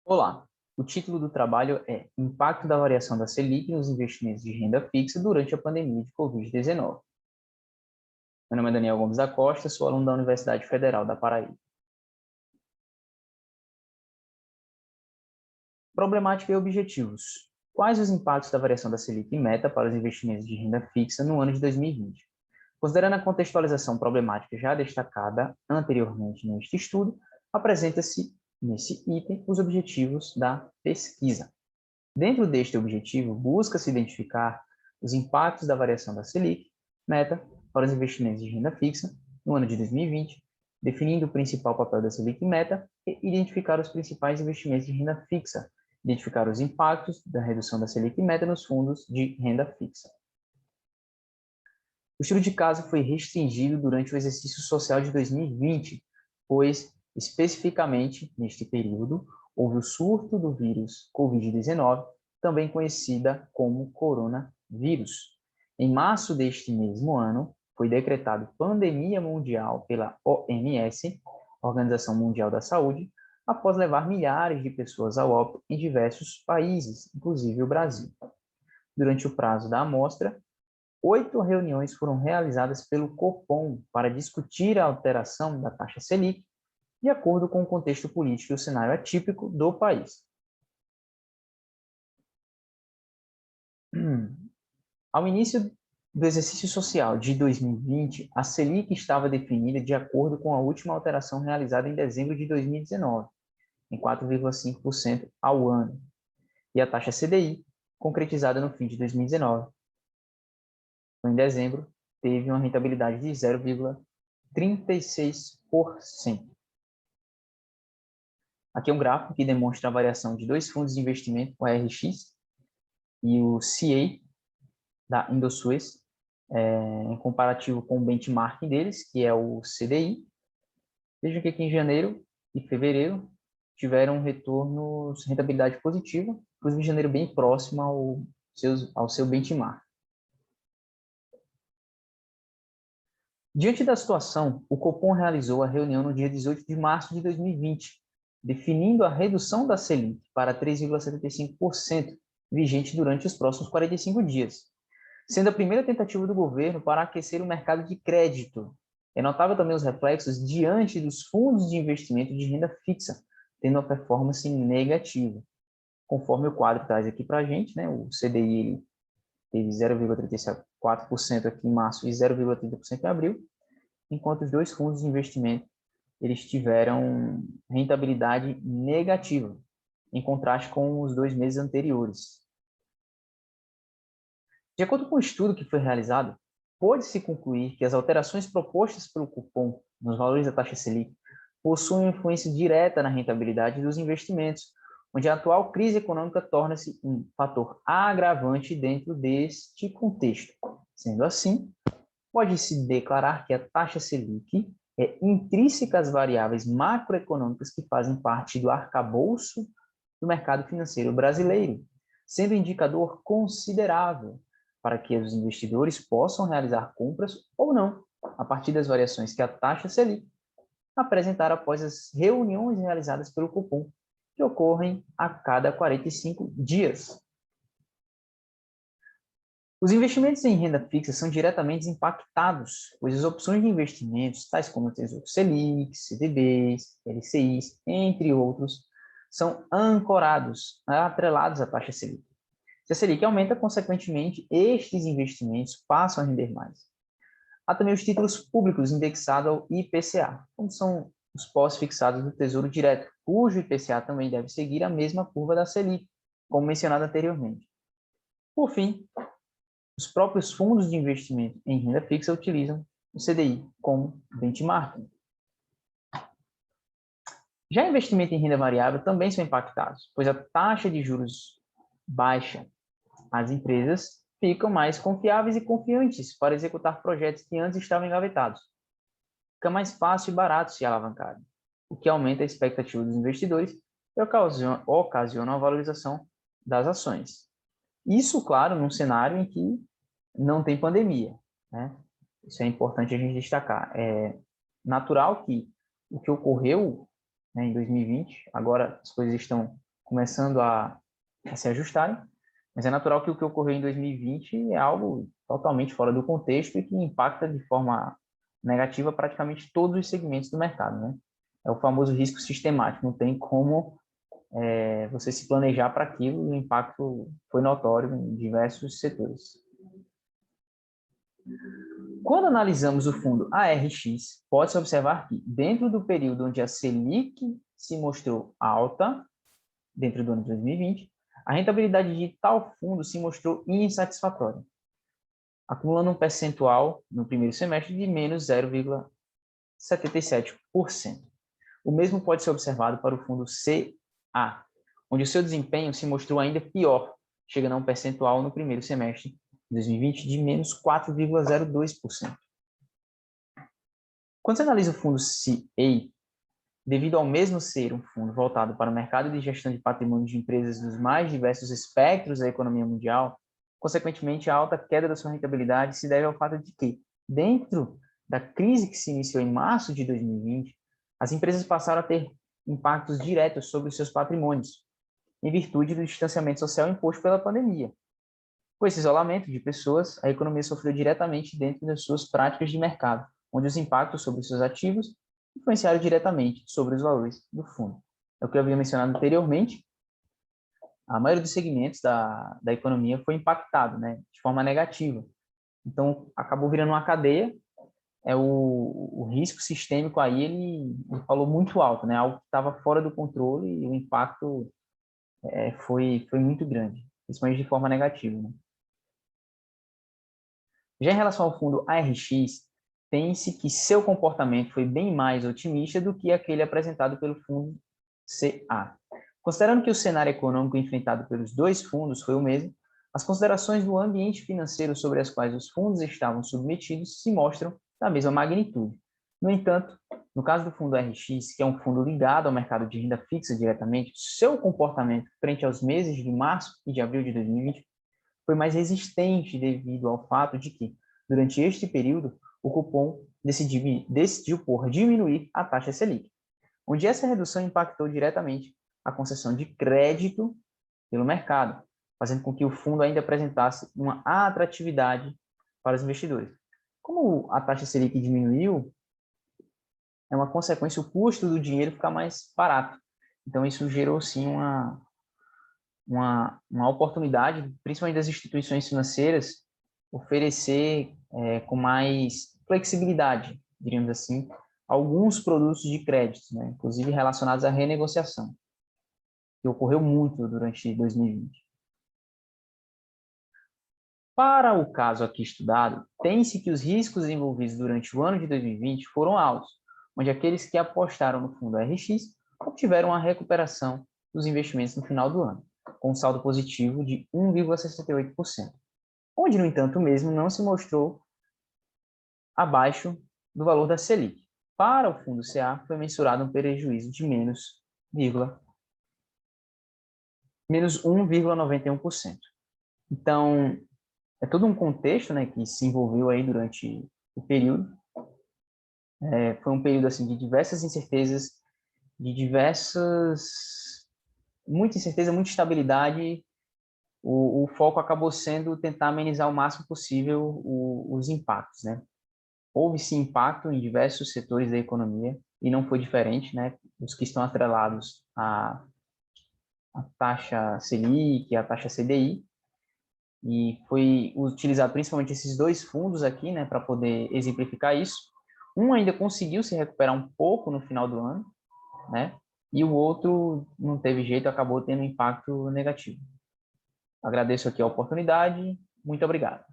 Olá, o título do trabalho é Impacto da variação da Selic nos investimentos de renda fixa durante a pandemia de Covid-19. Meu nome é Daniel Gomes da Costa, sou aluno da Universidade Federal da Paraíba. Problemática e objetivos. Quais os impactos da variação da Selic meta para os investimentos de renda fixa no ano de 2020? Considerando a contextualização problemática já destacada anteriormente neste estudo, apresenta-se nesse item os objetivos da pesquisa. Dentro deste objetivo, busca-se identificar os impactos da variação da Selic, meta, para os investimentos de renda fixa no ano de 2020, definindo o principal papel da Selic meta e identificar os principais investimentos de renda fixa, identificar os impactos da redução da Selic meta nos fundos de renda fixa. O estudo de caso foi restringido durante o exercício social de 2020, pois, especificamente neste período, houve o surto do vírus Covid-19, também conhecida como coronavírus. Em março deste mesmo ano, foi decretado pandemia mundial pela OMS, Organização Mundial da Saúde, após levar milhares de pessoas ao óbito em diversos países, inclusive o Brasil. Durante o prazo da amostra, 8 reuniões foram realizadas pelo Copom para discutir a alteração da taxa Selic, de acordo com o contexto político e o cenário atípico do país. Ao início do exercício social de 2020, a Selic estava definida de acordo com a última alteração realizada em dezembro de 2019, em 4,5% ao ano, e a taxa CDI, concretizada no fim de 2019, em dezembro, teve uma rentabilidade de 0,36%. Aqui é um gráfico que demonstra a variação de dois fundos de investimento, o RX e o CA, da Indosuez, em comparativo com o benchmark deles, que é o CDI. Vejam que aqui em janeiro e fevereiro tiveram retornos, rentabilidade positiva, inclusive em janeiro bem próximo ao seu benchmark. Diante da situação, o Copom realizou a reunião no dia 18 de março de 2020, definindo a redução da Selic para 3,75%, vigente durante os próximos 45 dias, sendo a primeira tentativa do governo para aquecer o mercado de crédito. É notável também os reflexos diante dos fundos de investimento de renda fixa, tendo uma performance negativa. Conforme o quadro traz aqui para a gente, né, o CDI ele teve 0,34% aqui em março e 0,30% em abril, enquanto os dois fundos de investimento eles tiveram rentabilidade negativa, em contraste com os 2 meses anteriores. De acordo com o estudo que foi realizado, pôde-se concluir que as alterações propostas pelo cupom nos valores da taxa Selic possuem influência direta na rentabilidade dos investimentos, onde a atual crise econômica torna-se um fator agravante dentro deste contexto. Sendo assim, pode-se declarar que a taxa Selic é intrínseca às variáveis macroeconômicas que fazem parte do arcabouço do mercado financeiro brasileiro, sendo um indicador considerável para que os investidores possam realizar compras ou não, a partir das variações que a taxa Selic apresentar após as reuniões realizadas pelo Copom, que ocorrem a cada 45 dias. Os investimentos em renda fixa são diretamente impactados, pois as opções de investimentos, tais como o Tesouro Selic, CDBs, LCIs, entre outros, são ancorados, atrelados à taxa Selic. Se a Selic aumenta, consequentemente, estes investimentos passam a render mais. Há também os títulos públicos indexados ao IPCA, como são os pós-fixados do Tesouro Direto, cujo IPCA também deve seguir a mesma curva da Selic, como mencionado anteriormente. Por fim, os próprios fundos de investimento em renda fixa utilizam o CDI como benchmark. Já investimento em renda variável também são impactados, pois a taxa de juros baixa, as empresas ficam mais confiáveis e confiantes para executar projetos que antes estavam engavetados. Fica mais fácil e barato se alavancarem, o que aumenta a expectativa dos investidores e ocasiona a valorização das ações. Isso, claro, num cenário em que não tem pandemia, né? Isso é importante a gente destacar. É natural que o que ocorreu, né, em 2020, agora as coisas estão começando a se ajustarem, mas é natural que o que ocorreu em 2020 é algo totalmente fora do contexto e que impacta de forma negativa praticamente todos os segmentos do mercado, né? É o famoso risco sistemático, não tem como você se planejar para aquilo, e o impacto foi notório em diversos setores. Quando analisamos o fundo ARX, pode-se observar que, dentro do período onde a Selic se mostrou alta, dentro do ano de 2020, a rentabilidade de tal fundo se mostrou insatisfatória, acumulando um percentual no primeiro semestre de menos 0,77%. O mesmo pode ser observado para o fundo CA, onde o seu desempenho se mostrou ainda pior, chegando a um percentual no primeiro semestre de 2020 de menos 4,02%. Quando você analisa o fundo CA, devido ao mesmo ser um fundo voltado para o mercado de gestão de patrimônio de empresas dos mais diversos espectros da economia mundial, consequentemente, a alta queda da sua rentabilidade se deve ao fato de que, dentro da crise que se iniciou em março de 2020, as empresas passaram a ter impactos diretos sobre os seus patrimônios, em virtude do distanciamento social imposto pela pandemia. Com esse isolamento de pessoas, a economia sofreu diretamente dentro das suas práticas de mercado, onde os impactos sobre os seus ativos influenciaram diretamente sobre os valores do fundo. É o que eu havia mencionado anteriormente, a maioria dos segmentos da economia foi impactado, né, de forma negativa. Então, acabou virando uma cadeia, o risco sistêmico aí, ele falou muito alto, né, algo que estava fora do controle e o impacto foi muito grande, principalmente de forma negativa, né. Já em relação ao fundo ARX, tem-se que seu comportamento foi bem mais otimista do que aquele apresentado pelo fundo CA. Considerando que o cenário econômico enfrentado pelos dois fundos foi o mesmo, as considerações do ambiente financeiro sobre as quais os fundos estavam submetidos se mostram da mesma magnitude. No entanto, no caso do fundo RX, que é um fundo ligado ao mercado de renda fixa diretamente, seu comportamento frente aos meses de março e de abril de 2020 foi mais resistente devido ao fato de que, durante este período, o cupom decidiu por diminuir a taxa Selic, onde essa redução impactou diretamente a concessão de crédito pelo mercado, fazendo com que o fundo ainda apresentasse uma atratividade para os investidores. Como a taxa Selic diminuiu, é uma consequência o custo do dinheiro ficar mais barato. Então, isso gerou, sim, uma oportunidade, principalmente das instituições financeiras, oferecer com mais flexibilidade, diríamos assim, alguns produtos de crédito, né, inclusive relacionados à renegociação, que ocorreu muito durante 2020. Para o caso aqui estudado, tem-se que os riscos envolvidos durante o ano de 2020 foram altos, onde aqueles que apostaram no fundo RX obtiveram a recuperação dos investimentos no final do ano, com um saldo positivo de 1,68%, onde, no entanto, o mesmo não se mostrou abaixo do valor da Selic. Para o fundo CA, foi mensurado um prejuízo de menos 1,91%. Então, é todo um contexto, né, que se envolveu aí durante o período. Foi um período assim de diversas incertezas, muita incerteza, muita instabilidade. O foco acabou sendo tentar amenizar o máximo possível os impactos, né? Houve sim impacto em diversos setores da economia e não foi diferente, né? Os que estão atrelados à taxa Selic, à taxa CDI, e foi utilizado principalmente esses dois fundos aqui, né, para poder exemplificar isso. Um ainda conseguiu se recuperar um pouco no final do ano, né, e o outro não teve jeito, acabou tendo um impacto negativo. Agradeço aqui a oportunidade, muito obrigado.